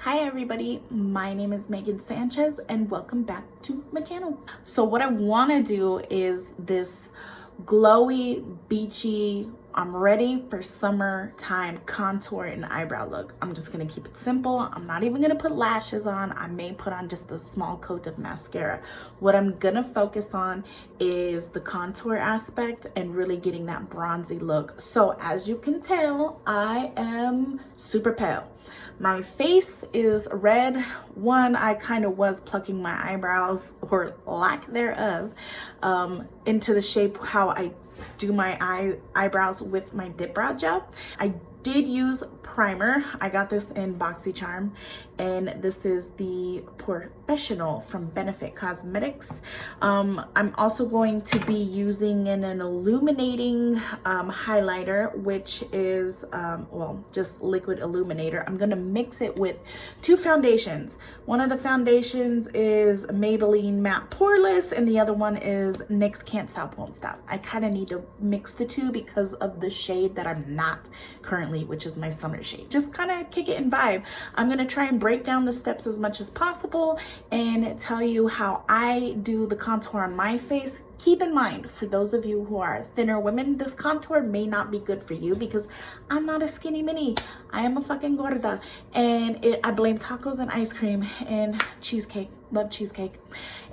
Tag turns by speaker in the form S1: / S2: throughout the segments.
S1: Hi everybody, my name is Megan Sanchez and welcome back to my channel. So what I want to do is this glowy, beachy, I'm ready for summertime contour and eyebrow look. I'm just going to keep it simple. I'm not even going to put lashes on. I may put on just a small coat of mascara. What I'm going to focus on is the contour aspect and really getting that bronzy look. So as you can tell, I am super pale. My face is red. One, I kind of was plucking my eyebrows, or lack thereof, into the shape how I do my eyebrows with my dip brow gel. I did use primer. I got this in BoxyCharm, and this is the Professional from Benefit Cosmetics. I'm also going to be using an illuminating highlighter, which is just liquid illuminator. I'm gonna mix it with two foundations. One of the foundations is Maybelline Matte Poreless, and the other one is NYX Can't Stop Won't Stop. I kind of need to mix the two because of the shade that I'm not currently, which is my summer shade. Just kind of kick it and vibe. I'm gonna try and break down the steps as much as possible and tell you how I do the contour on my face. Keep in mind, for those of you who are thinner women, this contour may not be good for you because I'm not a skinny mini. I am a fucking gorda, and I blame tacos and ice cream and cheesecake. Love cheesecake.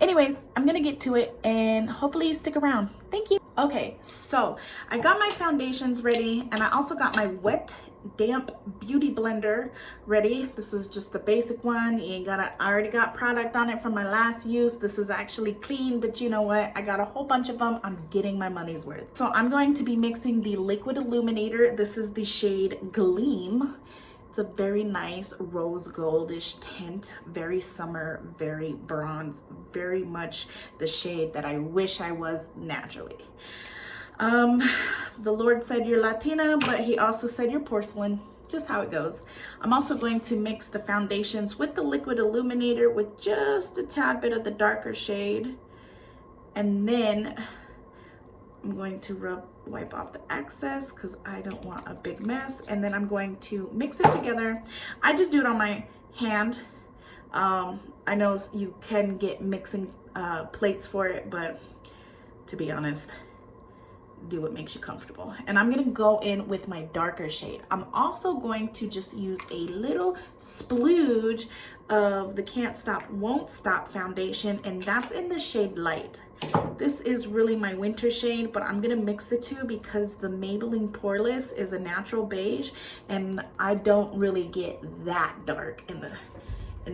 S1: Anyways, I'm gonna get to it and hopefully you stick around. Thank you. Okay, so I got my foundations ready, and I also got my wet damp beauty blender ready. This is just the basic one. You ain't gotta, I already got product on it from my last use. This is actually clean, but you know what? I got a whole bunch of them. I'm getting my money's worth. So I'm going to be mixing the liquid illuminator. This is the shade Gleam. It's a very nice rose goldish tint, very summer, very bronze, very much the shade that I wish I was naturally. The Lord said you're Latina, but he also said you're porcelain. Just how it goes. I'm also going to mix the foundations with the liquid illuminator with just a tad bit of the darker shade. And then I'm going to wipe off the excess because I don't want a big mess. And then I'm going to mix it together. I just do it on my hand. I know you can get mixing plates for it, but to be honest, do what makes you comfortable. And I'm gonna go in with my darker shade. I'm also going to just use a little splooge of the Can't Stop Won't Stop foundation, and that's in the shade Light. This is really my winter shade, but I'm gonna mix the two because the Maybelline Poreless is a natural beige, and I don't really get that dark in the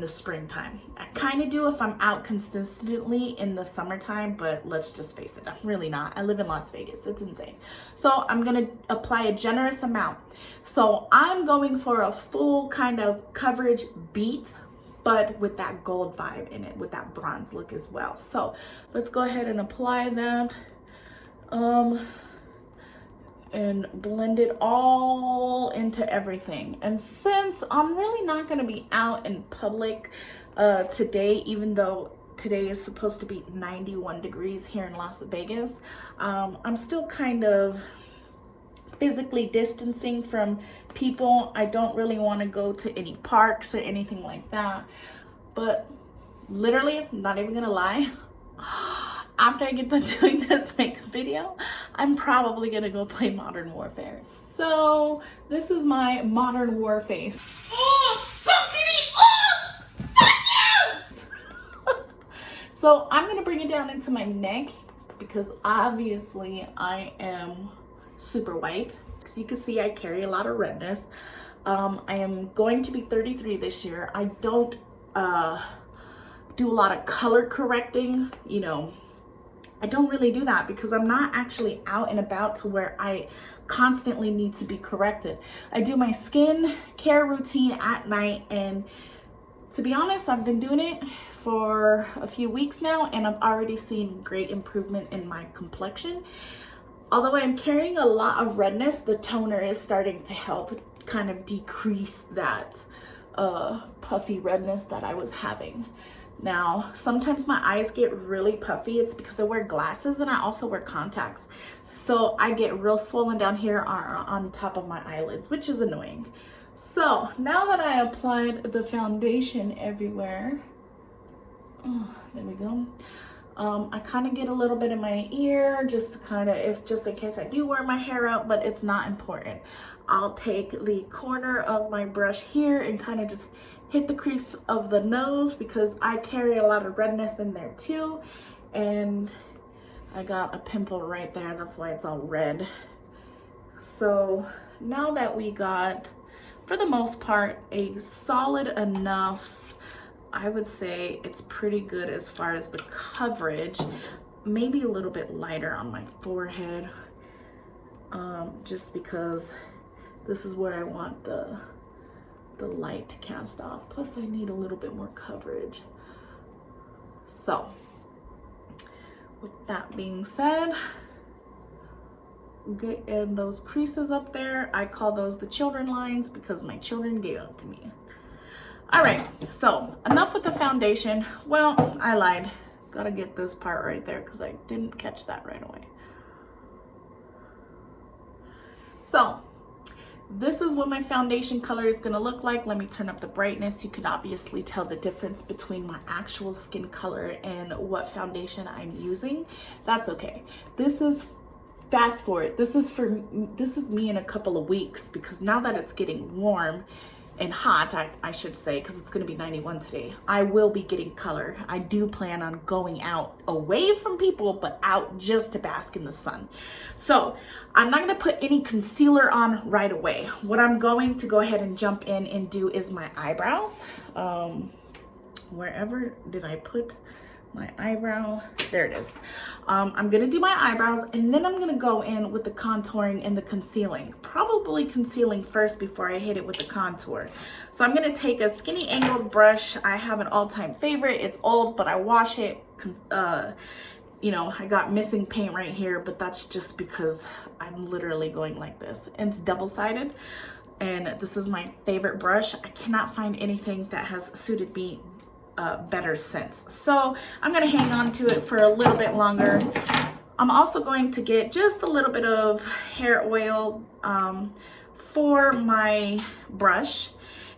S1: springtime. I kind of do if I'm out consistently in the summertime, but let's just face it, I'm really not. I live in Las Vegas, it's insane. So I'm gonna apply a generous amount. So I'm going for a full kind of coverage beat, but with that gold vibe in it, with that bronze look as well. So let's go ahead and apply that. And blend it all into everything. And since I'm really not going to be out in public today, even though today is supposed to be 91 degrees here in Las Vegas, I'm still kind of physically distancing from people. I don't really want to go to any parks or anything like that. But literally, I'm not even gonna lie, after I get done doing this makeup video, I'm probably gonna go play Modern Warfare. So this is my Modern War face. Oh, suck it up! Fuck you! So I'm gonna bring it down into my neck because obviously I am super white. So you can see I carry a lot of redness. I am going to be 33 this year. I don't do a lot of color correcting, you know. I don't really do that because I'm not actually out and about to where I constantly need to be corrected. I do my skin care routine at night, and to be honest, I've been doing it for a few weeks now, and I've already seen great improvement in my complexion. Although I'm carrying a lot of redness, the toner is starting to help kind of decrease that puffy redness that I was having. Now, sometimes my eyes get really puffy. It's because I wear glasses and I also wear contacts. So I get real swollen down here on top of my eyelids, which is annoying. So now that I applied the foundation everywhere, oh, there we go. I kind of get a little bit in my ear just to kind of, just in case I do wear my hair out, but it's not important. I'll take the corner of my brush here and kind of just hit the crease of the nose because I carry a lot of redness in there too. And I got a pimple right there. That's why it's all red. So now that we got, for the most part, a solid enough, I would say it's pretty good as far as the coverage, maybe a little bit lighter on my forehead, just because this is where I want the light to cast off. Plus I need a little bit more coverage. So with that being said, get in those creases up there. I call those the children lines because my children gave them to me. All right, so enough with the foundation. Well, I lied. Gotta get this part right there because I didn't catch that right away. So this is what my foundation color is gonna look like. Let me turn up the brightness. You can obviously tell the difference between my actual skin color and what foundation I'm using. That's okay. This is fast forward. This is me in a couple of weeks, because now that it's getting warm and hot, I should say, because it's going to be 91 today, I will be getting color. I do plan on going out away from people, but out just to bask in the sun. So I'm not going to put any concealer on right away. What I'm going to go ahead and jump in and do is my eyebrows. Wherever did I put my eyebrow? There it is. I'm gonna do my eyebrows, and then I'm gonna go in with the contouring and the concealing. Probably concealing first before I hit it with the contour. So I'm gonna take a skinny angled brush. I have an all-time favorite. It's old, but I wash it. You know, I got missing paint right here, but that's just because I'm literally going like this. And it's double-sided, and this is my favorite brush. I cannot find anything that has suited me better since. So I'm gonna hang on to it for a little bit longer. I'm also going to get just a little bit of hair oil for my brush,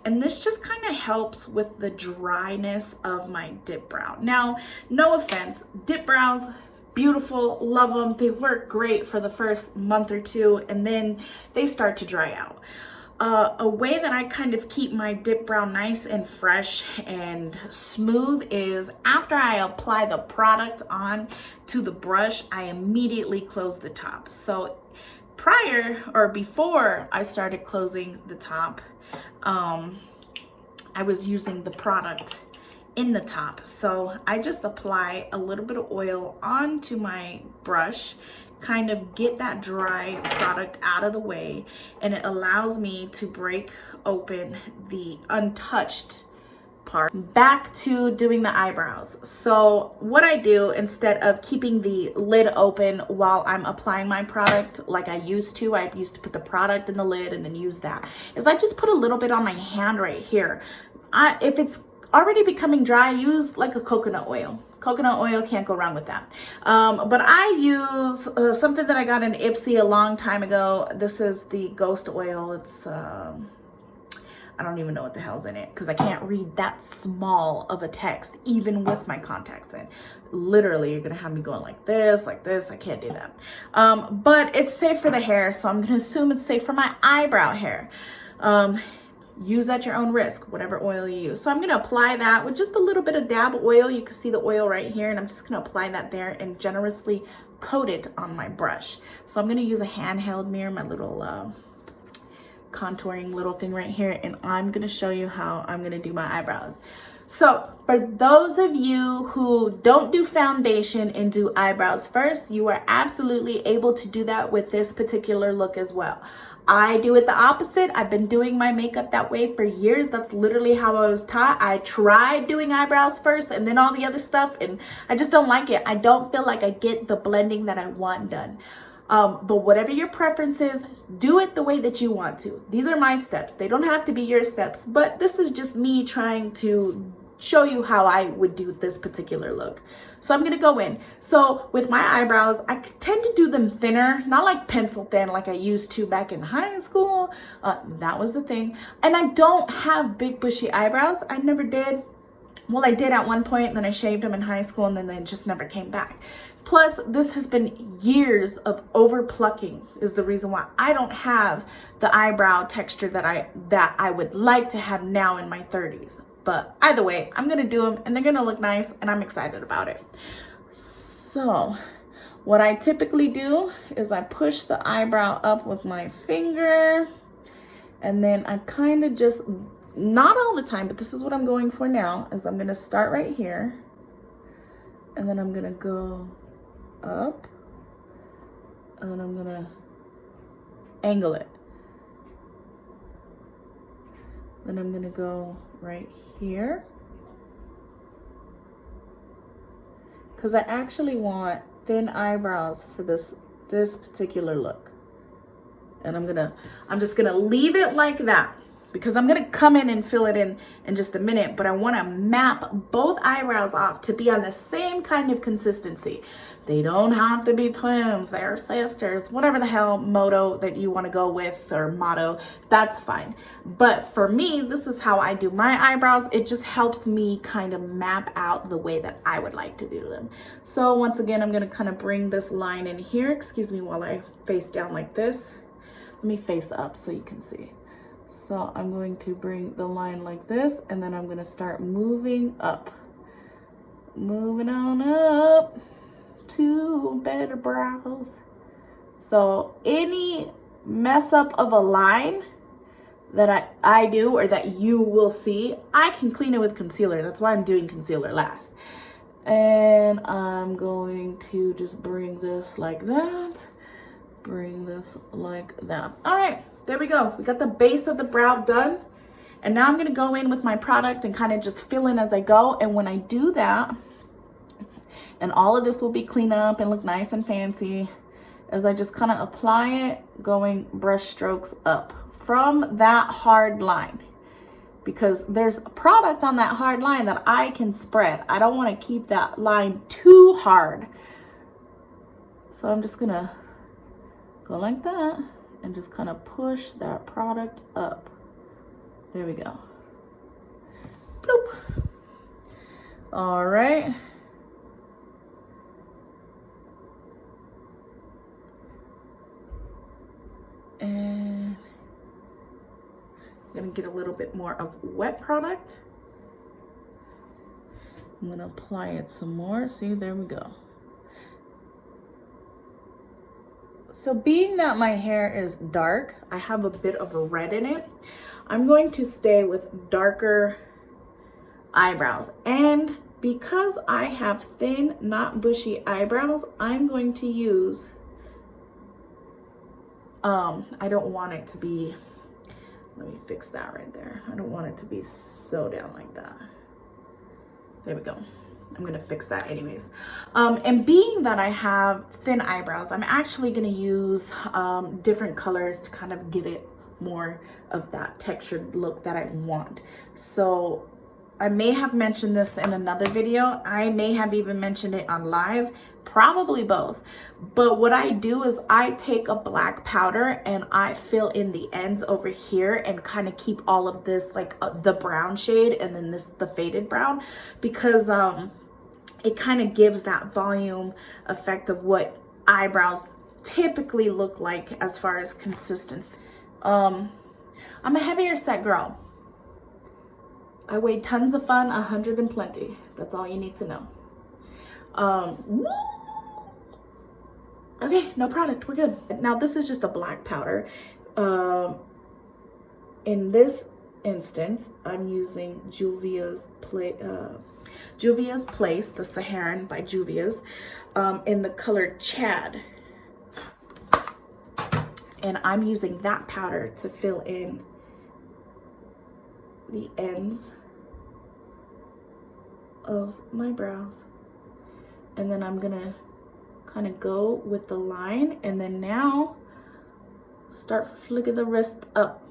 S1: and this just kind of helps with the dryness of my dip brow. Now, no offense, dip brows, beautiful, love them. They work great for the first month or two, and then they start to dry out. A way that I kind of keep my dip brow nice and fresh and smooth is after I apply the product on to the brush, I immediately close the top. So prior or before I started closing the top, I was using the product in the top. So I just apply a little bit of oil onto my brush, kind of get that dry product out of the way, and it allows me to break open the untouched part. Back to doing the eyebrows. So what I do, instead of keeping the lid open while I'm applying my product like I used to put the product in the lid and then use that, is I just put a little bit on my hand right here. If it's already becoming dry, use like a coconut oil. Coconut oil, can't go wrong with that. But I use something that I got in Ipsy a long time ago. This is the Ghost Oil. It's, I don't even know what the hell's in it because I can't read that small of a text, even with my contacts in. Literally, you're gonna have me going like this. I can't do that. But it's safe for the hair, so I'm gonna assume it's safe for my eyebrow hair. Use at your own risk, whatever oil you use. So I'm gonna apply that with just a little bit of dab oil. You can see the oil right here, and I'm just gonna apply that there and generously coat it on my brush. So I'm gonna use a handheld mirror, my little contouring little thing right here, and I'm gonna show you how I'm gonna do my eyebrows. So for those of you who don't do foundation and do eyebrows first, you are absolutely able to do that with this particular look as well. I do it the opposite. I've been doing my makeup that way for years. That's literally how I was taught. I tried doing eyebrows first and then all the other stuff, and I just don't like it. I don't feel like I get the blending that I want done. But whatever your preference is, do it the way that you want to. These are my steps. They don't have to be your steps, but this is just me trying to show you how I would do this particular look. So I'm gonna go in. So with my eyebrows, I tend to do them thinner, not like pencil thin like I used to back in high school. That was the thing. And I don't have big bushy eyebrows. I never did. Well, I did at one point, then I shaved them in high school, and then they just never came back. Plus, this has been years of over plucking is the reason why I don't have the eyebrow texture that I would like to have now in my 30s. But either way, I'm gonna do them and they're gonna look nice, and I'm excited about it. So what I typically do is I push the eyebrow up with my finger, and then I kind of just, not all the time, but this is what I'm going for now, is I'm gonna start right here, and then I'm gonna go up, and then I'm gonna angle it. Then I'm gonna go right here, because I actually want thin eyebrows for this particular look. And I'm just gonna leave it like that, because I'm gonna come in and fill it in just a minute, but I wanna map both eyebrows off to be on the same kind of consistency. They don't have to be twins, they're sisters, whatever the hell motto that you wanna go with, or motto, that's fine. But for me, this is how I do my eyebrows. It just helps me kind of map out the way that I would like to do them. So once again, I'm gonna kind of bring this line in here. Excuse me while I face down like this. Let me face up so you can see. So I'm going to bring the line like this, and then I'm gonna start moving up. Moving on up to better brows. So any mess up of a line that I do, or that you will see, I can clean it with concealer. That's why I'm doing concealer last. And I'm going to just bring this like that. Bring this like that. All right, there we go. We got the base of the brow done. And now I'm gonna go in with my product and kind of just fill in as I go. And when I do that, and all of this will be clean up and look nice and fancy, as I just kind of apply it, going brush strokes up from that hard line. Because there's a product on that hard line that I can spread. I don't want to keep that line too hard. So I'm just gonna go like that and just kind of push that product up. There we go. Bloop. All right. And I'm gonna get a little bit more of wet product. I'm gonna apply it some more. See, there we go. So being that my hair is dark, I have a bit of a red in it, I'm going to stay with darker eyebrows. And because I have thin, not bushy eyebrows, I'm going to use, I don't want it to be, let me fix that right there. I don't want it to be so down like that. There we go. I'm gonna fix that anyways. And being that I have thin eyebrows, I'm actually gonna use different colors to kind of give it more of that textured look that I want. So I may have mentioned this in another video. I may have even mentioned it on live, probably both. But what I do is I take a black powder and I fill in the ends over here and kind of keep all of this like the brown shade, and then this the faded brown, because it kind of gives that volume effect of what eyebrows typically look like as far as consistency. I'm a heavier set girl. I weigh tons of fun, 100 and plenty. That's all you need to know. Okay, no product, we're good. Now this is just a black powder. In this instance, I'm using Juvia's Place, the Saharan by Juvia's, in the color Chad. And I'm using that powder to fill in the ends of my brows. And then I'm gonna kind of go with the line, and then now start flicking the wrist up.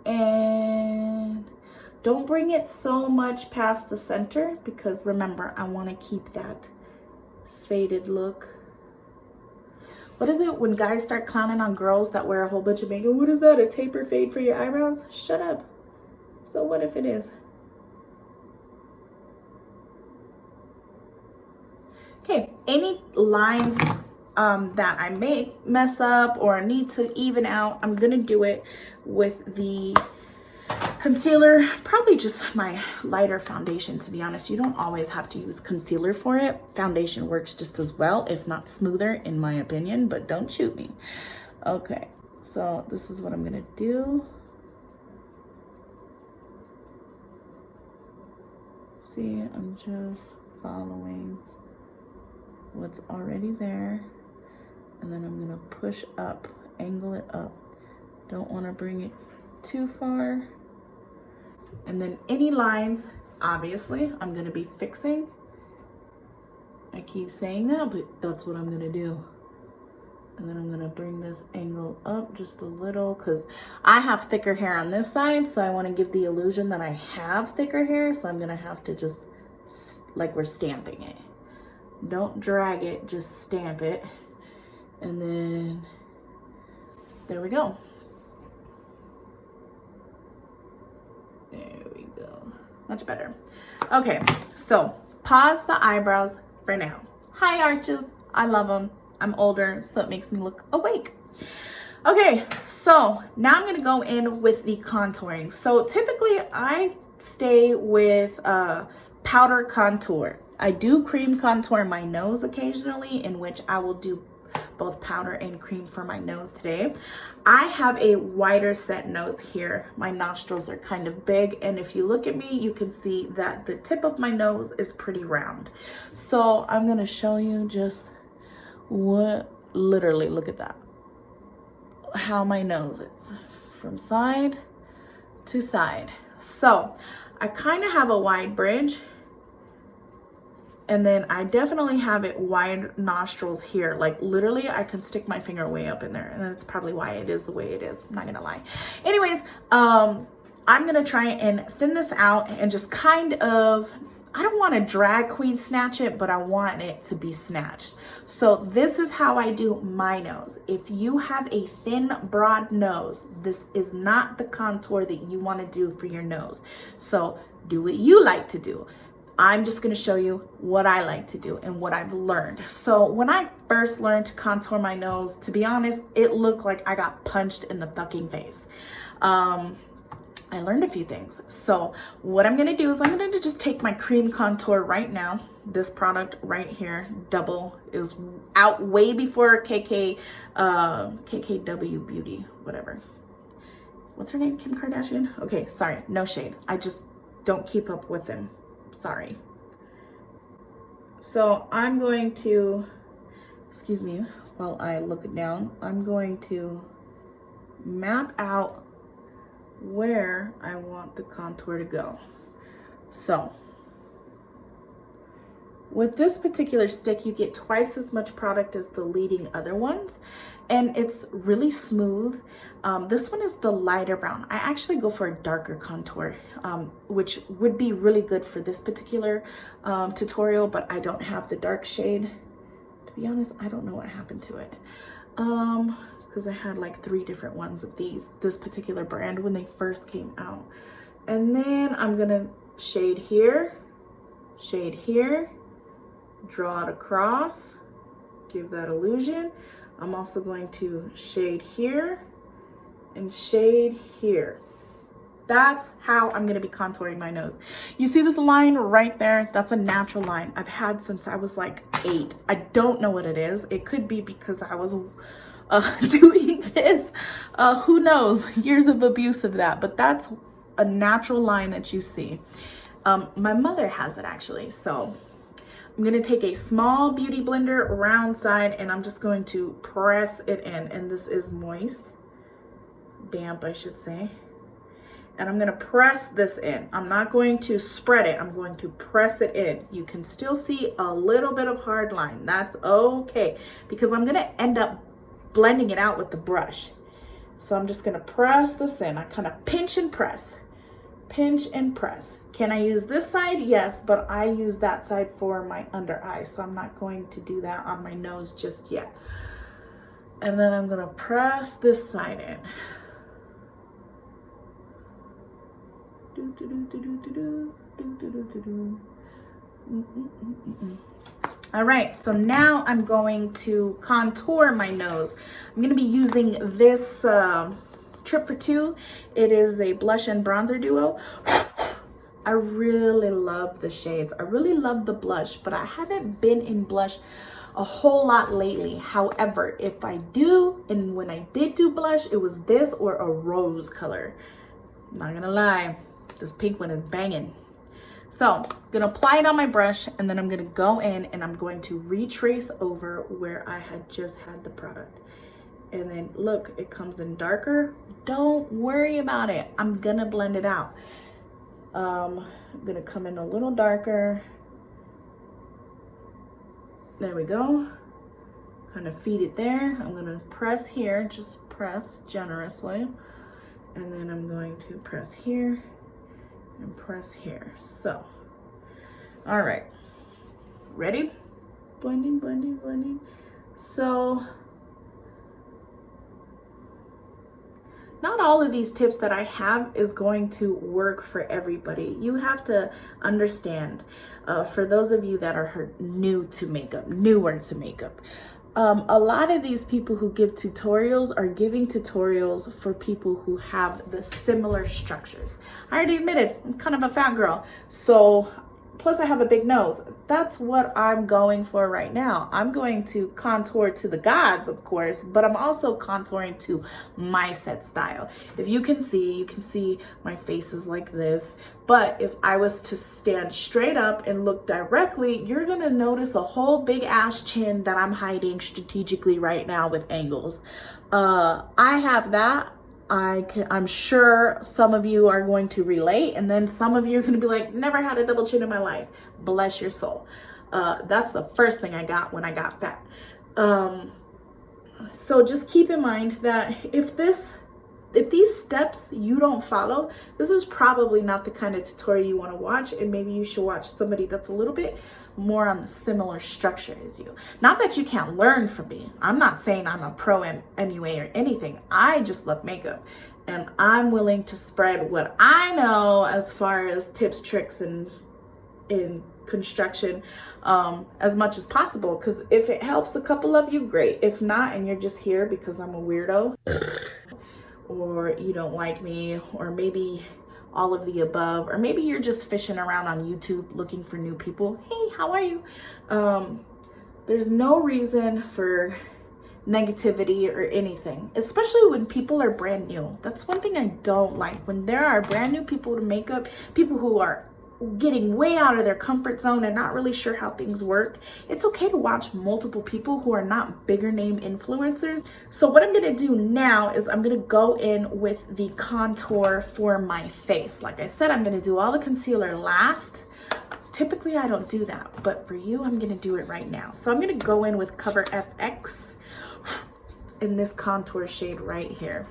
S1: And Don't bring it so much past the center because remember, I want to keep that faded look. What is it when guys start clowning on girls that wear a whole bunch of makeup? What is that, a taper fade for your eyebrows? Shut up. So what if it is? Okay, any lines that I may mess up or need to even out, I'm gonna do it with the concealer, probably just my lighter foundation, to be honest. You don't always have to use concealer for it. Foundation works just as well, if not smoother, in my opinion, but don't shoot me. Okay, so this is what I'm gonna do. See, I'm just following what's already there, and then I'm gonna push up, angle it up. Don't wanna bring it too far. And then any lines, obviously, I'm gonna be fixing. I keep saying that, but that's what I'm gonna do. And then I'm gonna bring this angle up just a little because I have thicker hair on this side, so I wanna give the illusion that I have thicker hair, so I'm gonna have to just, like we're stamping it. Don't drag it, just stamp it. And then, there we go. There we go. Much better. Okay, so pause the eyebrows for now. Hi arches, I love them. I'm older, so it makes me look awake. Okay, so now I'm gonna go in with the contouring. So typically I stay with powder contour. I do cream contour my nose occasionally, in which I will do both powder and cream for my nose today. I have a wider set nose here. My nostrils are kind of big, and if you look at me, you can see that the tip of my nose is pretty round. So I'm gonna show you just what, literally, look at that. How my nose is from side to side. So I kind of have a wide bridge. And then I definitely have it wide nostrils here. Like literally I can stick my finger way up in there, and that's probably why it is the way it is. I'm not gonna lie. Anyways, I'm gonna try and thin this out and just kind of, I don't want to drag queen snatch it, but I want it to be snatched. So this is how I do my nose. If you have a thin, broad nose, this is not the contour that you want to do for your nose. So do what you like to do. I'm just gonna show you what I like to do and what I've learned. So when I first learned to contour my nose, to be honest, it looked like I got punched in the fucking face. I learned a few things. So what I'm gonna do is I'm gonna just take my cream contour right now. This product right here, Double, is out way before KKW Beauty, whatever. What's her name, Kim Kardashian? Okay, sorry, no shade. I just don't keep up with them. Sorry. So I'm going to, excuse me, while I look down, I'm going to map out where I want the contour to go. So with this particular stick, you get twice as much product as the leading other ones, and it's really smooth. This one is the lighter brown. I actually go for a darker contour, which would be really good for this particular tutorial, but I don't have the dark shade. To be honest, I don't know what happened to it. Because I had like 3 different ones of this particular brand when they first came out. And then I'm gonna shade here, draw it across, give that illusion. I'm also going to shade here and shade here. That's how I'm gonna be contouring my nose. You see this line right there? That's a natural line I've had since I was like 8. I don't know what it is. It could be because I was doing this, who knows, years of abuse of that, but that's a natural line that you see. My mother has it actually, so I'm gonna take a small beauty blender round side and I'm just going to press it in, and this is moist, damp I should say, and I'm gonna press this in. I'm not going to spread it, I'm going to press it in. You can still see a little bit of hard line, that's okay, because I'm gonna end up blending it out with the brush. So I'm just gonna press this in. I kind of pinch and press. pinch and press. Can I use this side? Yes, but I use that side for my under eye, so I'm not going to do that on my nose just yet. And then I'm gonna press this side in. All right, so now I'm going to contour my nose. I'm gonna be using this Trip for Two. It is a blush and bronzer duo. I really love the shades. I really love the blush, but I haven't been in blush a whole lot lately. However, if I do, and when I did do blush, it was this or a rose color. I'm not gonna lie, this pink one is banging. So I'm gonna apply it on my brush, and then I'm gonna go in and I'm going to retrace over where I had just had the product. And then look, it comes in darker. Don't worry about it. I'm gonna blend it out. I'm gonna come in a little darker. There we go. Kind of feed it there. I'm gonna press here, just press generously. And then I'm going to press here and press here. So, all right, ready? Blending, blending, blending. So, not all of these tips that I have is going to work for everybody. You have to understand, for those of you that are newer to makeup, a lot of these people who give tutorials are giving tutorials for people who have the similar structures. I already admitted, I'm kind of a fat girl. So, plus I have a big nose. That's what I'm going for right now. I'm going to contour to the gods, of course, but I'm also contouring to my set style. If you can see my face is like this. But if I was to stand straight up and look directly, you're gonna notice a whole big ass chin that I'm hiding strategically right now with angles. I have that. I'm sure some of you are going to relate, and then some of you are going to be like, never had a double chin in my life. Bless your soul. That's the first thing I got when I got fat. So just keep in mind that if these steps you don't follow, this is probably not the kind of tutorial you want to watch, and maybe you should watch somebody that's a little bit more on the similar structure as you. Not that you can't learn from me. I'm not saying I'm a pro MUA or anything. I just love makeup, and I'm willing to spread what I know as far as tips, tricks, and in construction as much as possible, because if it helps a couple of you, great. If not, and you're just here because I'm a weirdo or you don't like me, or maybe all of the above, or maybe you're just fishing around on YouTube looking for new people. Hey, how are you? There's no reason for negativity or anything, especially when people are brand new. That's one thing I don't like. When there are brand new people to makeup, people who are getting way out of their comfort zone and not really sure how things work, it's okay to watch multiple people who are not bigger name influencers. So what I'm gonna do now is I'm gonna go in with the contour for my face. Like I said, I'm gonna do all the concealer last. Typically I don't do that, but for you, I'm gonna do it right now. So I'm gonna go in with Cover FX in this contour shade right here.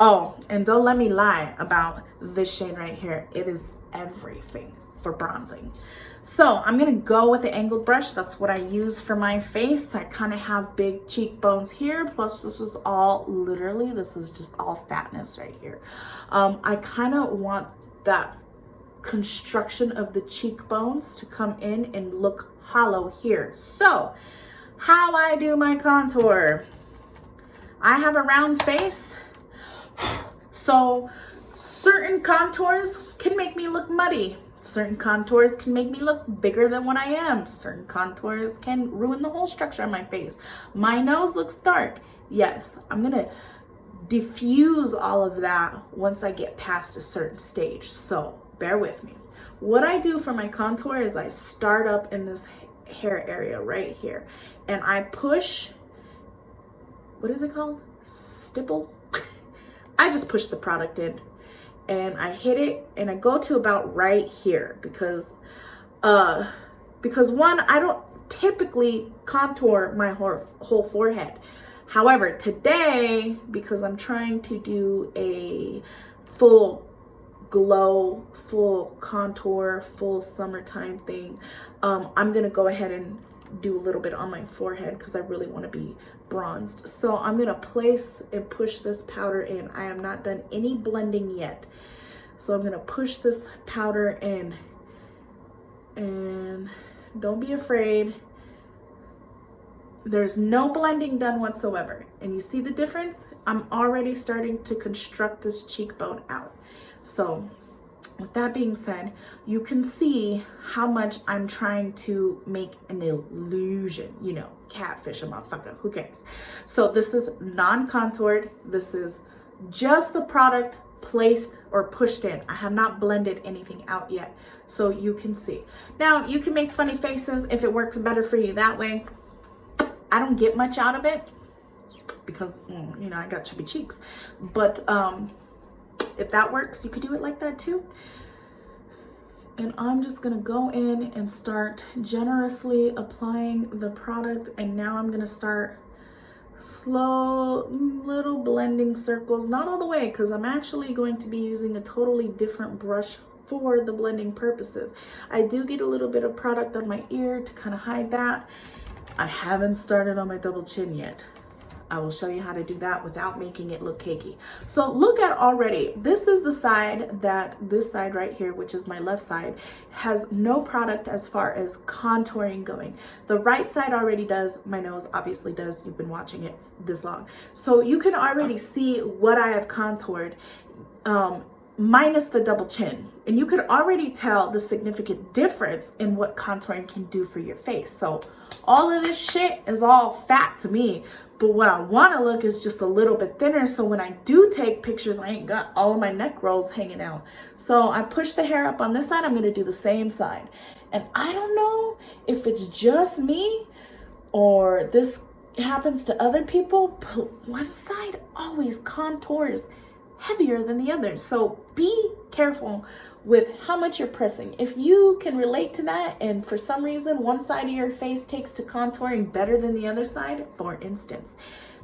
S1: Oh, and don't let me lie about this shade right here. It is everything for bronzing. So I'm gonna go with the angled brush. That's what I use for my face. I kind of have big cheekbones here, plus this is all literally, this is just all fatness right here. I kind of want that construction of the cheekbones to come in and look hollow here. So how I do my contour, I have a round face, so certain contours can make me look muddy. Certain contours can make me look bigger than what I am. Certain contours can ruin the whole structure of my face. My nose looks dark. Yes, I'm gonna diffuse all of that once I get past a certain stage, so bear with me. What I do for my contour is I start up in this hair area right here, and I push, what is it called? Stipple? I just push the product in and I hit it, and I go to about right here because one, I don't typically contour my whole forehead. However, today, because I'm trying to do a full glow, full contour, full summertime thing. I'm gonna go ahead and do a little bit on my forehead because I really want to be bronzed. So I'm gonna place and push this powder in. I have not done any blending yet, so I'm gonna push this powder in, and don't be afraid. There's no blending done whatsoever. And you see the difference? I'm already starting to construct this cheekbone out. So with that being said, you can see how much I'm trying to make an illusion, you know, catfish a motherfucker, who cares? So this is non-contoured. This is just the product placed or pushed in. I have not blended anything out yet, so you can see. Now, you can make funny faces if it works better for you that way. I don't get much out of it because, you know, I got chubby cheeks. But if that works, you could do it like that too. And I'm just gonna go in and start generously applying the product. And now I'm gonna start slow little blending circles, not all the way, because I'm actually going to be using a totally different brush for the blending purposes. I do get a little bit of product on my ear to kind of hide that. I haven't started on my double chin yet. I will show you how to do that without making it look cakey. So look at already, this is the side that, this side right here, which is my left side, has no product as far as contouring going. The right side already does, my nose obviously does, you've been watching it this long. So you can already see what I have contoured, minus the double chin. And you could already tell the significant difference in what contouring can do for your face. So all of this shit is all fat to me, but what I want to look is just a little bit thinner, so when I do take pictures, I ain't got all of my neck rolls hanging out. So I push the hair up on this side. I'm going to do the same side. And I don't know if it's just me or this happens to other people, but one side always contours heavier than the other. So be careful with how much you're pressing. If you can relate to that, and for some reason one side of your face takes to contouring better than the other side, for instance,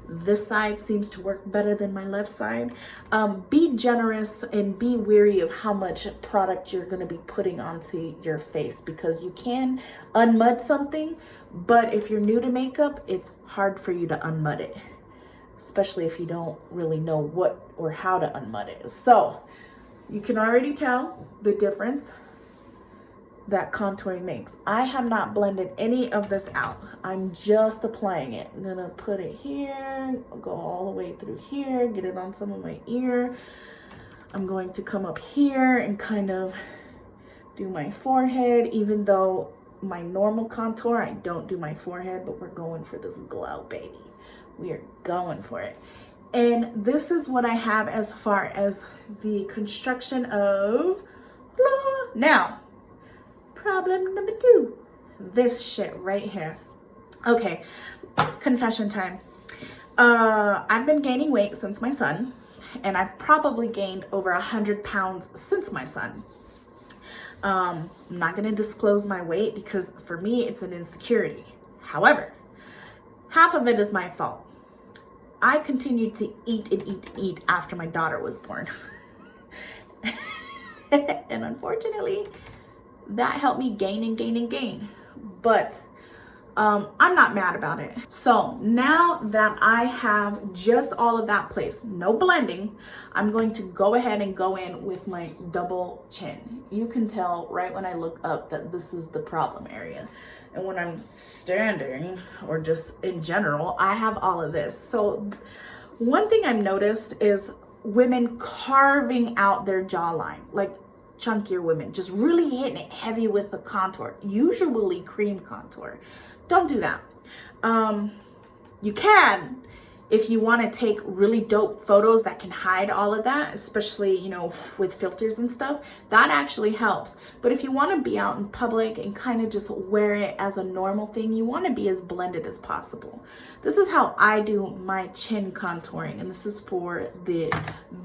S1: this side seems to work better than my left side, be generous and be wary of how much product you're going to be putting onto your face, because you can unmud something, but if you're new to makeup, it's hard for you to unmud it, especially if you don't really know what or how to unmud it. So you can already tell the difference that contouring makes. I have not blended any of this out. I'm just applying it. I'm gonna put it here, go all the way through here, get it on some of my ear. I'm going to come up here and kind of do my forehead, even though my normal contour, I don't do my forehead, but we're going for this glow, baby. We are going for it. And this is what I have as far as the construction of blah. Now, problem number 2, this shit right here. Okay, confession time. I've been gaining weight since my son, and I've probably gained over 100 pounds since my son. I'm not gonna disclose my weight because for me, it's an insecurity. However, half of it is my fault. I continued to eat and eat and eat after my daughter was born. And unfortunately, that helped me gain and gain and gain. But I'm not mad about it. So now that I have just all of that placed, no blending, I'm going to go ahead and go in with my double chin. You can tell right when I look up that this is the problem area. And when I'm standing, or just in general, I have all of this. So one thing I've noticed is women carving out their jawline, like chunkier women, just really hitting it heavy with the contour, usually cream contour. Don't do that. You can, if you want to take really dope photos that can hide all of that, especially, you know, with filters and stuff, that actually helps. But if you want to be out in public and kind of just wear it as a normal thing, you want to be as blended as possible. This is how I do my chin contouring, and this is for the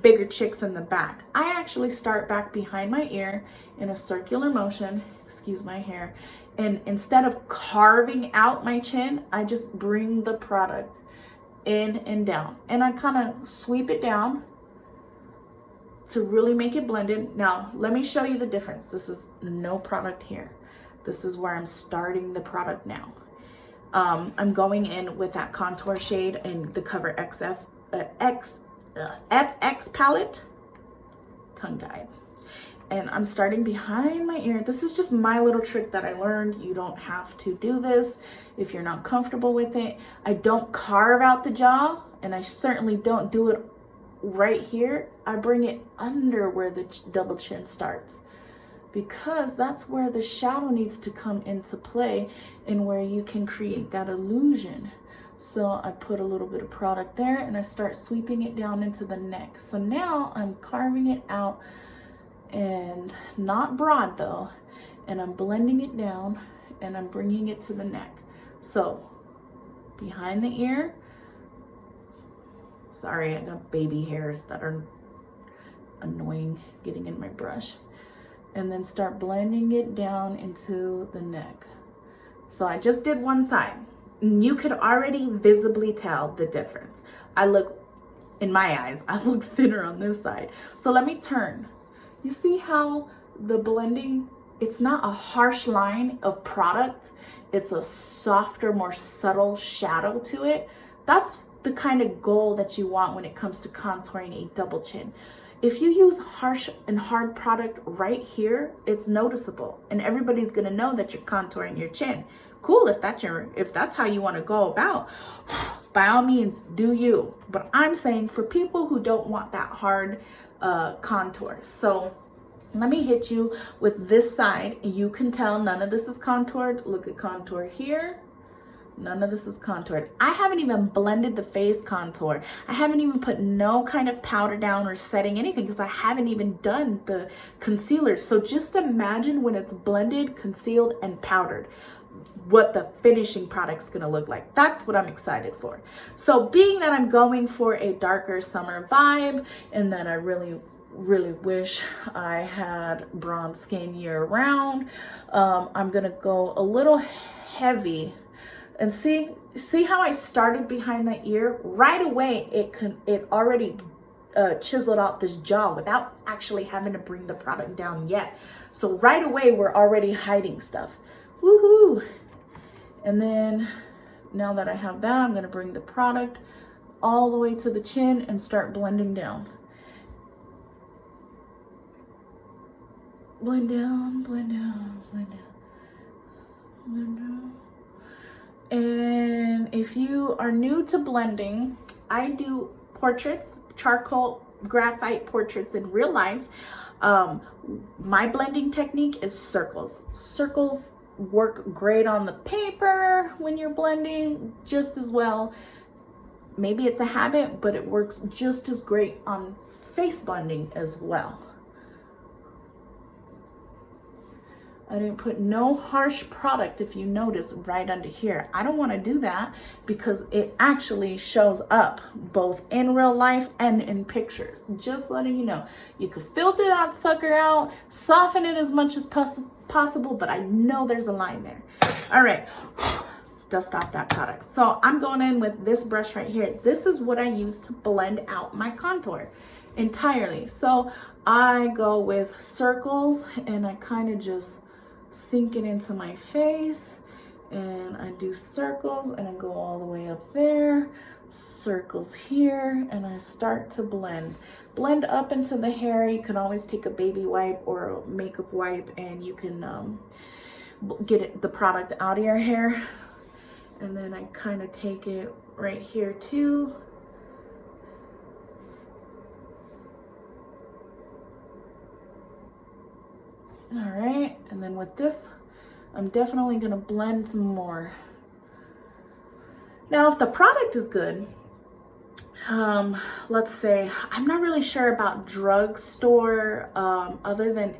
S1: bigger chicks in the back. I actually start back behind my ear in a circular motion, excuse my hair, and instead of carving out my chin, I just bring the product in and down, and I kind of sweep it down to really make it blended. Now, let me show you the difference. This is no product here. This is where I'm starting the product now. I'm going in with that contour shade in the Cover FX palette, tongue-tied. And I'm starting behind my ear. This is just my little trick that I learned. You don't have to do this if you're not comfortable with it. I don't carve out the jaw, and I certainly don't do it right here. I bring it under where the double chin starts, because that's where the shadow needs to come into play and where you can create that illusion. So I put a little bit of product there and I start sweeping it down into the neck. So now I'm carving it out, and not broad though, and I'm blending it down and I'm bringing it to the neck. So behind the ear, sorry, I got baby hairs that are annoying getting in my brush, and then start blending it down into the neck. So I just did one side. You could already visibly tell the difference. In my eyes, I look thinner on this side. So let me turn. You see how the blending, it's not a harsh line of product. It's a softer, more subtle shadow to it. That's the kind of goal that you want when it comes to contouring a double chin. If you use harsh and hard product right here, it's noticeable, and everybody's gonna know that you're contouring your chin. Cool, if that's how you want to go about, by all means, do you. But I'm saying for people who don't want that hard contour. So let me hit you with this side. You can tell none of this is contoured. Look at contour here. None of this is contoured. I haven't even blended the face contour. I haven't even put no kind of powder down or setting anything, because I haven't even done the concealer. So just imagine when it's blended, concealed, and powdered, what the finishing product's gonna look like. That's what I'm excited for. So being that I'm going for a darker summer vibe, and that I really wish I had bronze skin year round, I'm gonna go a little heavy. And see how I started behind the ear? Right away, it already chiseled out this jaw without actually having to bring the product down yet. So right away, we're already hiding stuff. Woohoo! And then now that I have that, I'm gonna bring the product all the way to the chin and start blending down. Blend down, blend down, blend down, blend down. And if you are new to blending, I do portraits, charcoal graphite portraits in real life. My blending technique is circles. Circles work great on the paper when you're blending just as well. Maybe it's a habit, but it works just as great on face blending as well. I didn't put no harsh product, if you notice, right under here. I don't want to do that because it actually shows up both in real life and in pictures. Just letting you know. You could filter that sucker out, soften it as much as possible, but I know there's a line there. All right, dust off that product. So I'm going in with this brush right here. This is what I use to blend out my contour entirely. So I go with circles and I kind of just sink it into my face, and I do circles and I go all the way up there, circles here, and I start to blend up into the hair. You can always take a baby wipe or a makeup wipe and you can get the product out of your hair. And then I kind of take it right here too. All right, and then with this, I'm definitely gonna blend some more. Now, if the product is good, let's say, I'm not really sure about drugstore, other than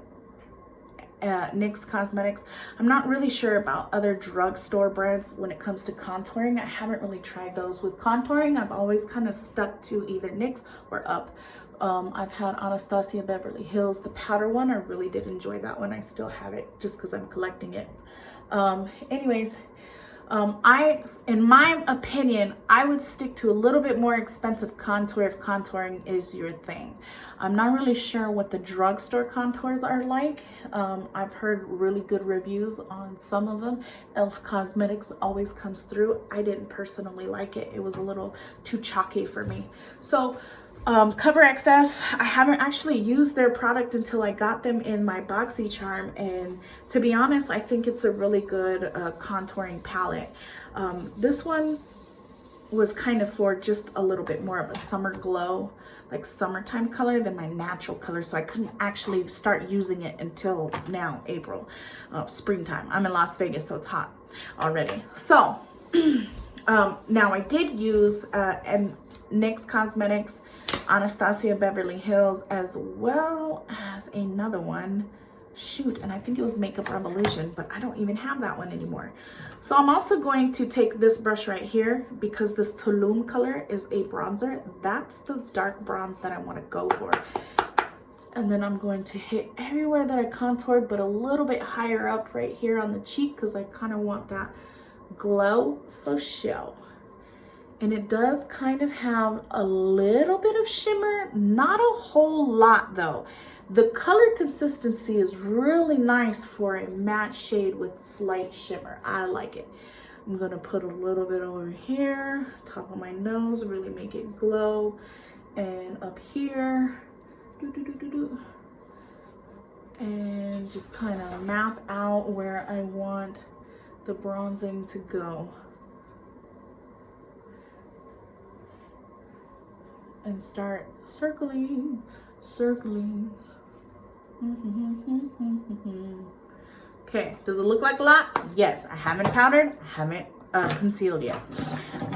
S1: NYX Cosmetics. I'm not really sure about other drugstore brands when it comes to contouring. I haven't really tried those. With contouring, I've always kind of stuck to either NYX or UP. I've had Anastasia Beverly Hills, the powder one. I really did enjoy that one. I still have it just because I'm collecting it. Anyways, In my opinion, I would stick to a little bit more expensive contour if contouring is your thing. I'm not really sure what the drugstore contours are like. I've heard really good reviews on some of them. Elf Cosmetics always comes through. I didn't personally like it. It was a little too chalky for me. So Cover XF, I haven't actually used their product until I got them in my BoxyCharm, and to be honest, I think it's a really good contouring palette. This one was kind of for just a little bit more of a summer glow, like summertime color than my natural color, so I couldn't actually start using it until now, April, springtime. I'm in Las Vegas, so it's hot already. So now I did use NYX Cosmetics Anastasia Beverly Hills, as well as another one, shoot, and I think it was Makeup Revolution, but I don't even have that one anymore. So I'm also going to take this brush right here, because this Tulum color is a bronzer. That's the dark bronze that I want to go for. And then I'm going to hit everywhere that I contoured, but a little bit higher up right here on the cheek, because I kind of want that glow for show. And it does kind of have a little bit of shimmer, not a whole lot though. The color consistency is really nice for a matte shade with slight shimmer. I like it. I'm gonna put a little bit over here, top of my nose, really make it glow. And up here, and just kind of map out where I want the bronzing to go. And start circling. Okay, does it look like a lot? Yes, I haven't powdered, I haven't concealed yet.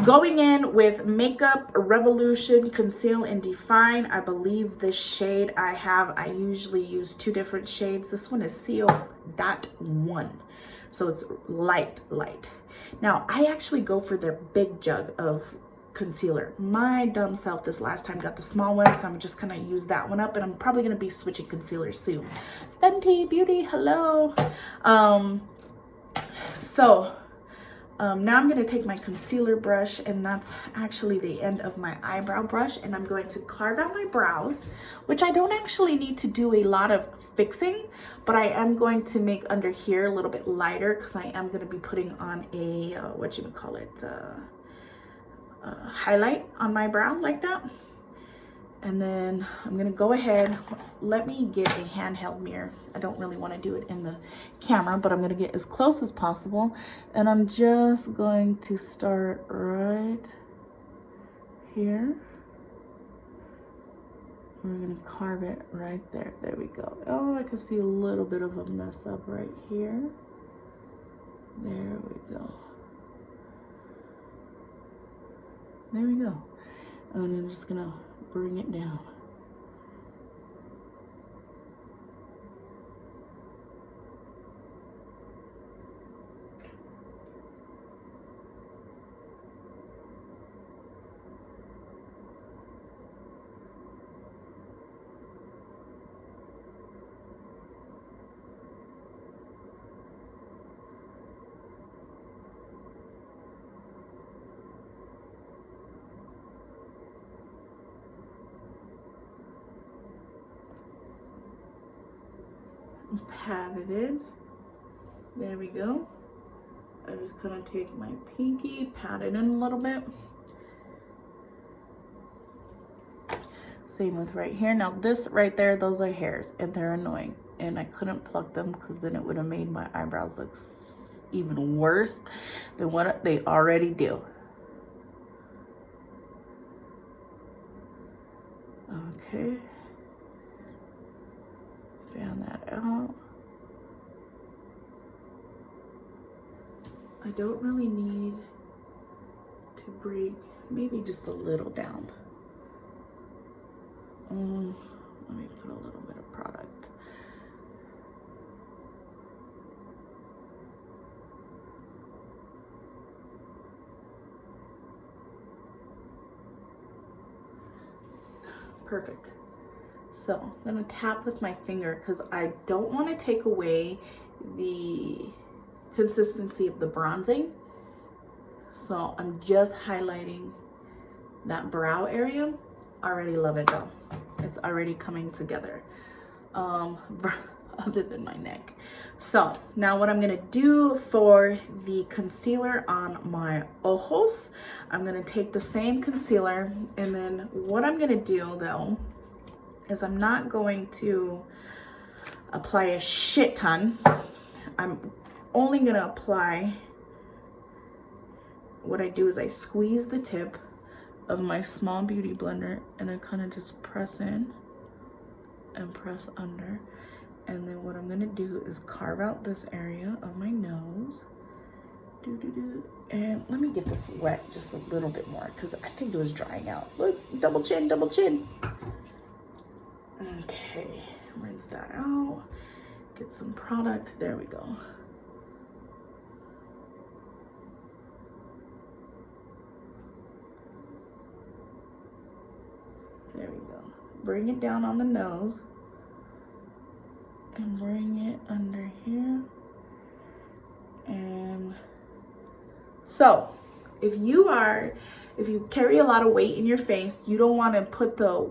S1: Going in with Makeup Revolution Conceal and Define. I believe this shade I usually use two different shades. This one is CO.1, so it's light. Now, I actually go for their big jug of concealer. My dumb self this last time got the small one, so I'm just gonna use that one up, and I'm probably gonna be switching concealers soon. Fenty Beauty, hello. Now I'm gonna take my concealer brush, and that's actually the end of my eyebrow brush, and I'm going to carve out my brows, which I don't actually need to do a lot of fixing, but I am going to make under here a little bit lighter, because I am gonna be putting on a highlight on my brow like that. And then I'm gonna go ahead, let me get a handheld mirror. I don't really want to do it in the camera, but I'm gonna get as close as possible, and I'm just going to start right here. We're gonna carve it right there. There we go. Oh, I can see a little bit of a mess up right here. There we go. There we go. And I'm just gonna bring it down. Pat it in. There we go. I'm just gonna take my pinky, pat it in a little bit. Same with right here. Now this right there, those are hairs, and they're annoying, and I couldn't pluck them because then it would have made my eyebrows look even worse than what they already do. Okay. Fan that out. I don't really need to break, maybe just a little down. Let me put a little bit of product. Perfect. So I'm gonna tap with my finger because I don't want to take away the consistency of the bronzing, So I'm just highlighting that brow area. Already love it though. It's already coming together. Other than my neck. So now what I'm gonna do for the concealer on my ojos, I'm gonna take the same concealer, and then what I'm gonna do though is I'm not going to apply a shit ton. I'm only gonna apply, what I do is I squeeze the tip of my small beauty blender and I kind of just press in and press under. And then what I'm gonna do is carve out this area of my nose. And let me get this wet just a little bit more because I think it was drying out. Look, double chin, double chin. Okay, rinse that out. Get some product, there we go. There we go. Bring it down on the nose. And bring it under here. And so if you carry a lot of weight in your face, you don't want to put the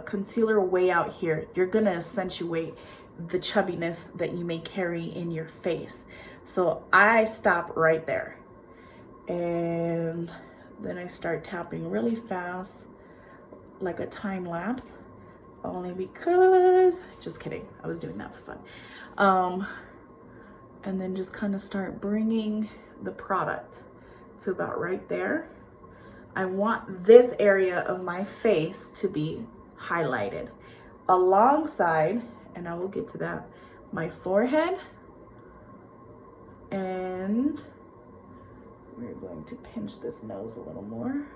S1: concealer way out here. You're gonna accentuate the chubbiness that you may carry in your face. So I stop right there, and then I start tapping really fast like a time lapse, only because, just kidding, I was doing that for fun. And then just kind of start bringing the product to about right there. I want this area of my face to be highlighted alongside, and I will get to that, my forehead. And we're going to pinch this nose a little more.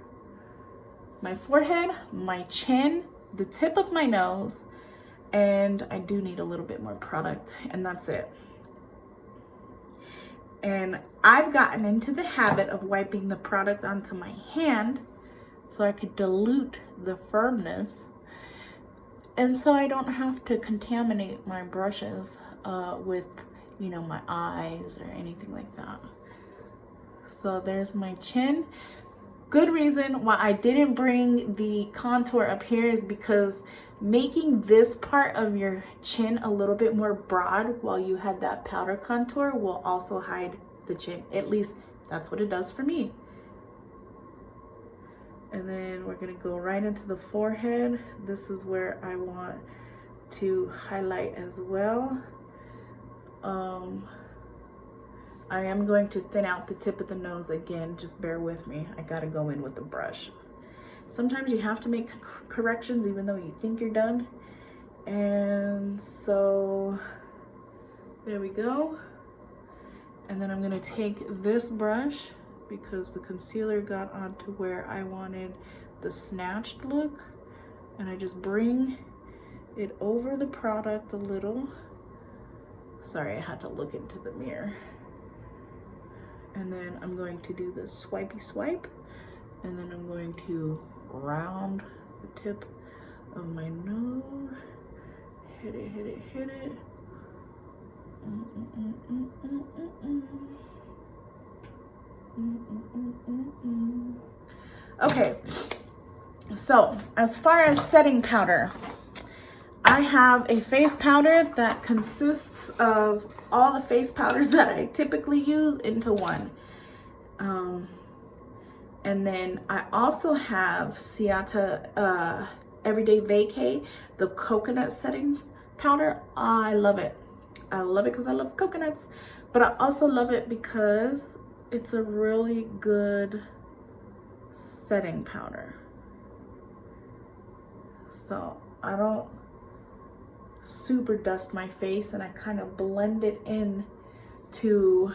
S1: My forehead, my chin, the tip of my nose, and I do need a little bit more product, and that's it. And I've gotten into the habit of wiping the product onto my hand so I could dilute the firmness, and so I don't have to contaminate my brushes with, you know, my eyes or anything like that. So there's my chin. Good reason why I didn't bring the contour up here is because making this part of your chin a little bit more broad while you had that powder contour will also hide the chin. At least that's what it does for me. And then we're gonna go right into the forehead. This is where I want to highlight as well. I am going to thin out the tip of the nose again, just bear with me. I gotta go in with the brush. Sometimes you have to make corrections even though you think you're done. And so there we go. And then I'm gonna take this brush because the concealer got onto where I wanted the snatched look, and I just bring it over the product a little. Sorry, I had to look into the mirror. And then I'm going to do the swipey swipe, and then I'm going to round the tip of my nose. Hit it, hit it, hit it. Okay, so as far as setting powder, I have a face powder that consists of all the face powders that I typically use into one. And then I also have Ciata Everyday Vacay, the coconut setting powder. I love it. I love it because I love coconuts, but I also love it because it's a really good setting powder. So I don't super dust my face, and I kind of blend it in to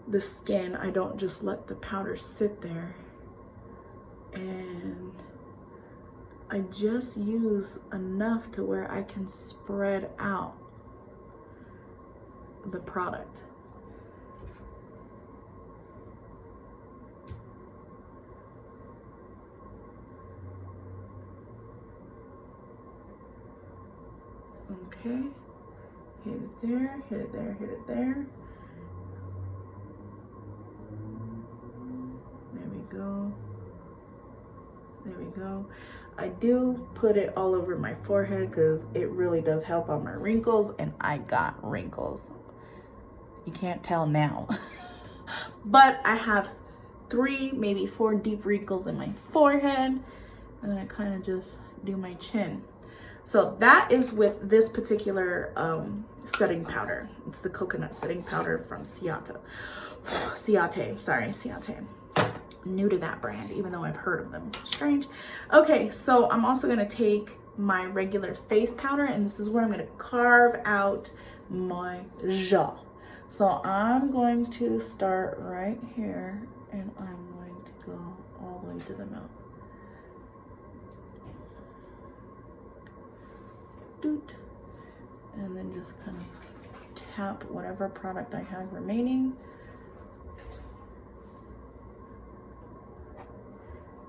S1: the skin. I don't just let the powder sit there, and I just use enough to where I can spread out the product. Okay, hit it there, hit it there, hit it there. go. There we go. I do put it all over my forehead because it really does help on my wrinkles, and I got wrinkles. You can't tell now. But I have 3, maybe 4 deep wrinkles in my forehead, and then I kind of just do my chin. So that is with this particular setting powder. It's the coconut setting powder from Ciate. New to that brand, even though I've heard of them. Strange. Okay, so I'm also gonna take my regular face powder, and this is where I'm gonna carve out my jaw. So I'm going to start right here, and I'm going to go all the way to the mouth. Doot. And then just kind of tap whatever product I have remaining.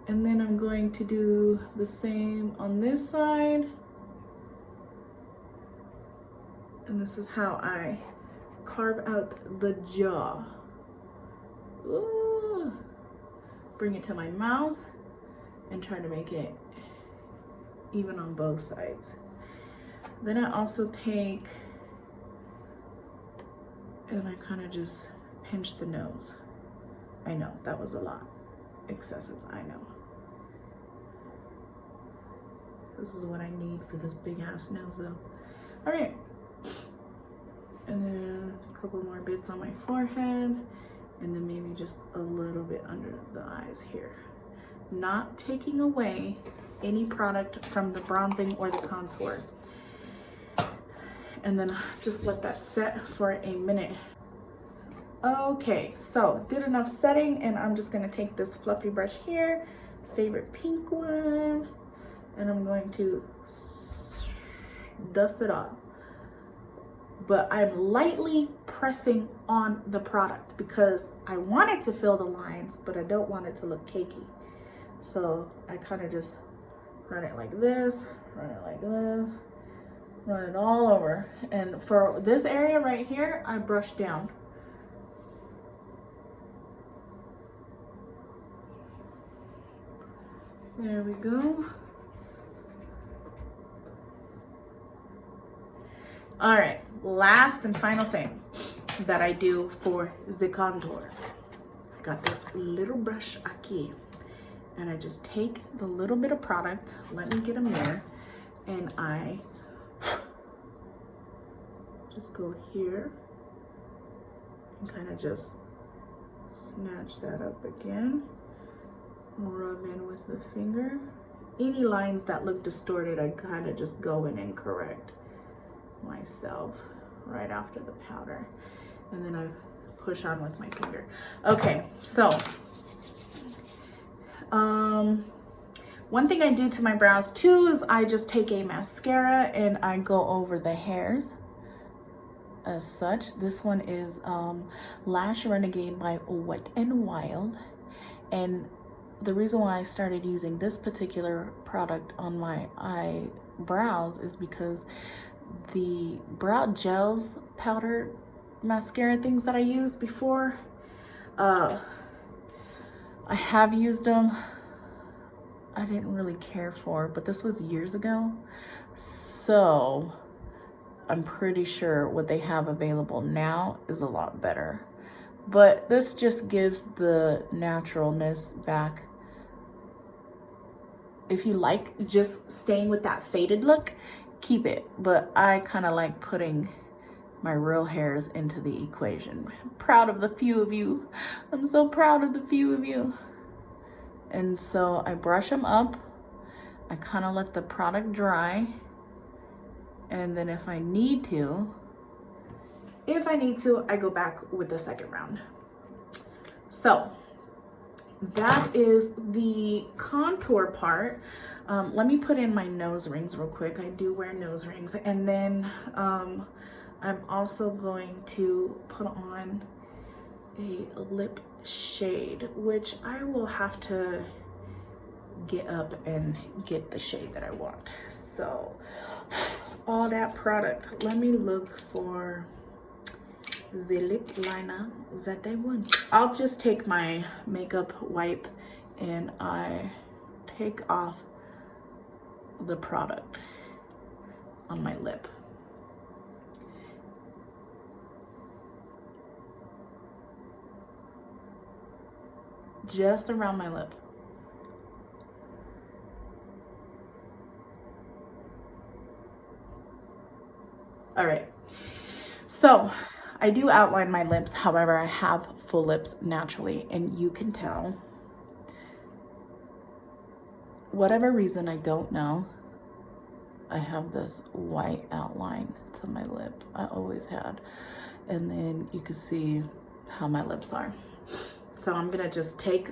S1: And then I'm going to do the same on this side. And this is how I carve out the jaw. Ooh. Bring it to my mouth and try to make it even on both sides. Then I also take, and I kind of just pinch the nose. I know, that was a lot. Excessive, I know. This is what I need for this big ass nose though. All right. And then a couple more bits on my forehead, and then maybe just a little bit under the eyes here. Not taking away any product from the bronzing or the contour. And then just let that set for a minute. Okay, so did enough setting, and I'm just gonna take this fluffy brush here, favorite pink one, and I'm going to dust it off. But I'm lightly pressing on the product because I want it to fill the lines, but I don't want it to look cakey. So I kind of just run it like this, run it like this, run it all over. And for this area right here, I brush down. There we go. All right, last and final thing that I do for the contour. I got this little brush aquí, and I just take the little bit of product, let me get a mirror, and I just go here and kind of just snatch that up again, rub in with the finger. Any lines that look distorted, I kind of just go in and correct myself right after the powder, and then I push on with my finger. Okay, so one thing I do to my brows too is I just take a mascara and I go over the hairs as such. This one is Lash Renegade by Wet n Wild, and the reason why I started using this particular product on my eyebrows is because the brow gels, powder, mascara things that I used before, I have used them. I didn't really care for, but this was years ago, so I'm pretty sure what they have available now is a lot better. But this just gives the naturalness back. If you like just staying with that faded look, keep it. But I kind of like putting my real hairs into the equation. I'm proud of the few of you. I'm so proud of the few of you. And so I brush them up. I kind of let the product dry. And then if I need to, I go back with the second round. So that is the contour part. Let me put in my nose rings real quick. I do wear nose rings. And then I'm also going to put on a lip shade, which I will have to get up and get the shade that I want. So all that product, let me look for the lip liner that I want. I'll just take my makeup wipe and I take off the product on my lip. Just around my lip. All right, so I do outline my lips. However, I have full lips naturally, and you can tell. Whatever reason, I don't know, I have this white outline to my lip. I always had. And then you can see how my lips are. So I'm gonna just take,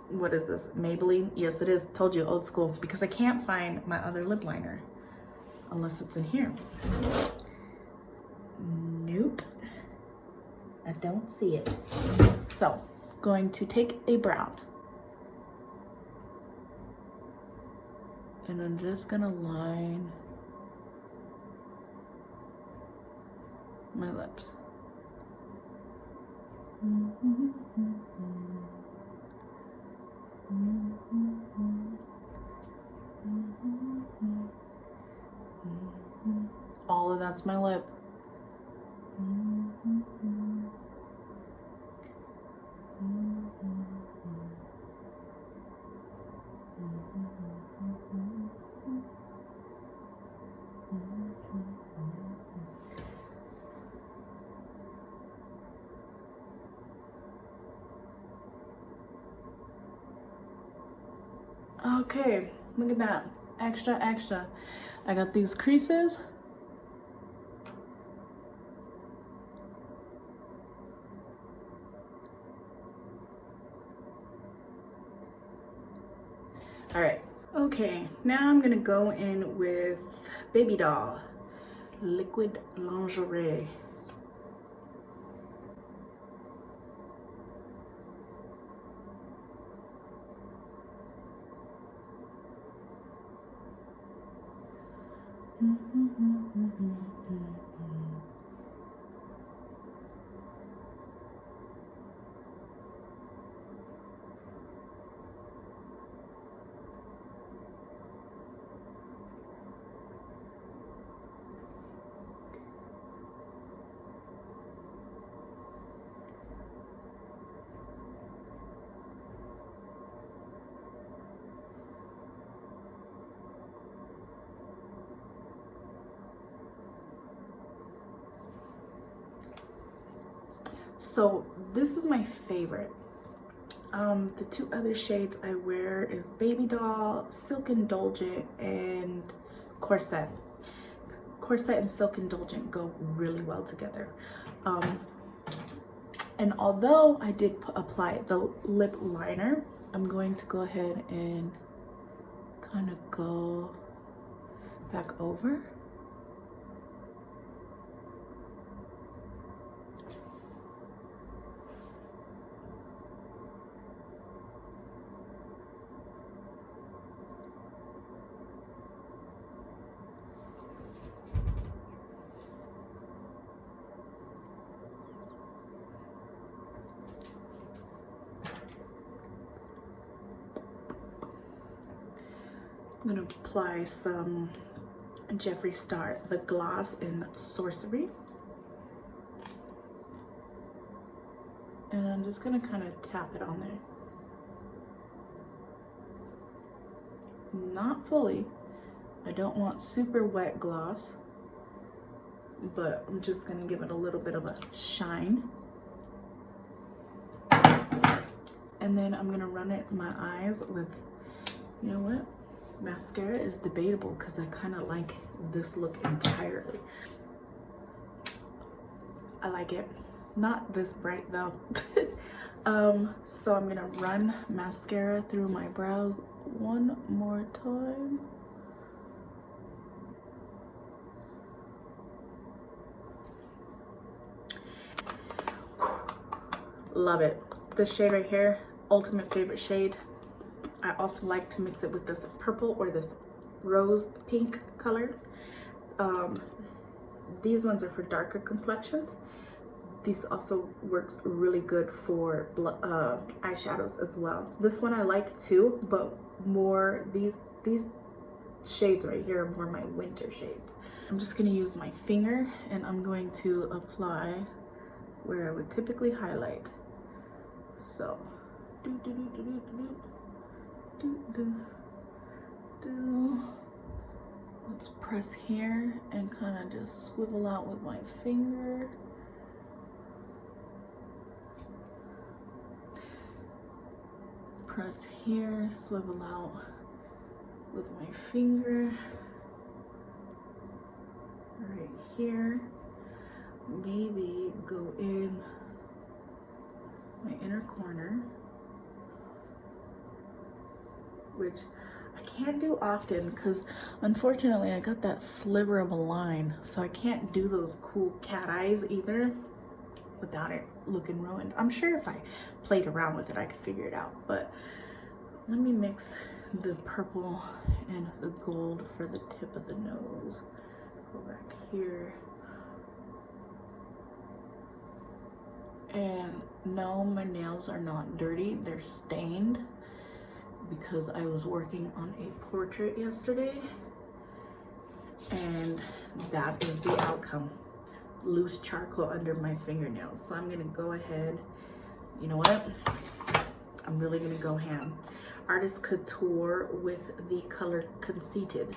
S1: what is this, Maybelline? Yes, it is, told you, old school, because I can't find my other lip liner unless it's in here. Nope, I don't see it. So, going to take a brown, and I'm just gonna line my lips. All of that's my lip. Okay, look at that. Extra, extra. I got these creases. All right. Okay, now I'm gonna go in with Baby Doll Liquid Lingerie. So this is my favorite. The two other shades I wear is Baby Doll, Silk Indulgent, and Corset. Corset and Silk Indulgent go really well together. And although I did apply the lip liner, I'm going to go ahead and kind of go back over. I'm gonna apply some Jeffree Star, the gloss in Sorcery. And I'm just gonna kind of tap it on there. Not fully. I don't want super wet gloss, but I'm just gonna give it a little bit of a shine. And then I'm gonna run it in my eyes with, you know what? Mascara is debatable because I kind of like this look entirely. I like it. Not this bright though. So I'm gonna run mascara through my brows one more time. Love it. This shade right here, ultimate favorite shade. I also like to mix it with this purple or this rose pink color. These ones are for darker complexions. This also works really good for eyeshadows as well. This one I like too, but more these shades right here are more my winter shades. I'm just gonna use my finger and I'm going to apply where I would typically highlight. So, let's press here and kind of just swivel out with my finger. Press here, swivel out with my finger. Right here. Maybe go in my inner corner, which I can't do often because unfortunately I got that sliver of a line, so I can't do those cool cat eyes either without it looking ruined. I'm sure if I played around with it I could figure it out, but let me mix the purple and the gold for the tip of the nose. Go back here. And no, my nails are not dirty, they're stained because I was working on a portrait yesterday and that is the outcome. Loose charcoal under my fingernails. So I'm gonna go ahead, you know what? I'm really gonna go ham. Artist Couture with the color Conceited.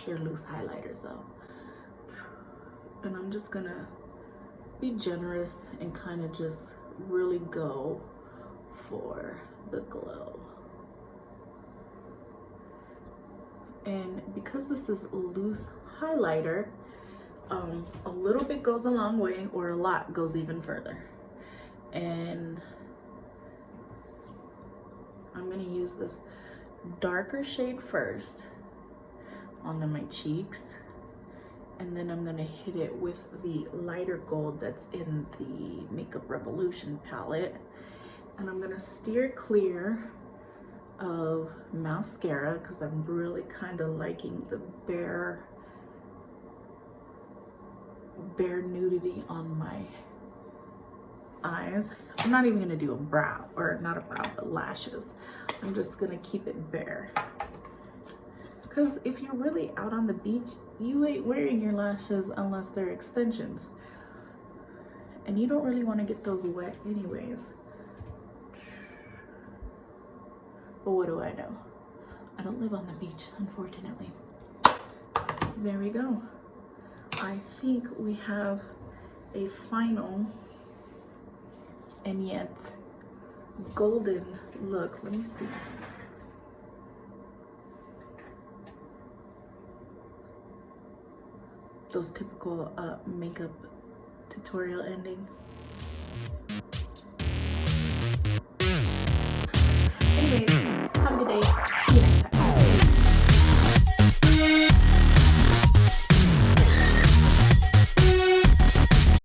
S1: They're loose highlighters though. And I'm just gonna be generous and kind of just really go for the glow. And because this is loose highlighter, a little bit goes a long way, or a lot goes even further. And I'm gonna use this darker shade first onto my cheeks, and then I'm gonna hit it with the lighter gold that's in the Makeup Revolution palette, and I'm gonna steer clear of mascara because I'm really kind of liking the bare nudity on my eyes. I'm not even gonna do a brow, or not a brow, but lashes. I'm just gonna keep it bare. Because if you're really out on the beach, you ain't wearing your lashes unless they're extensions. And you don't really want to get those wet anyways. But what do I know? I don't live on the beach, unfortunately. There we go. I think we have a final and yet golden look. Let me see. Those typical makeup tutorial ending.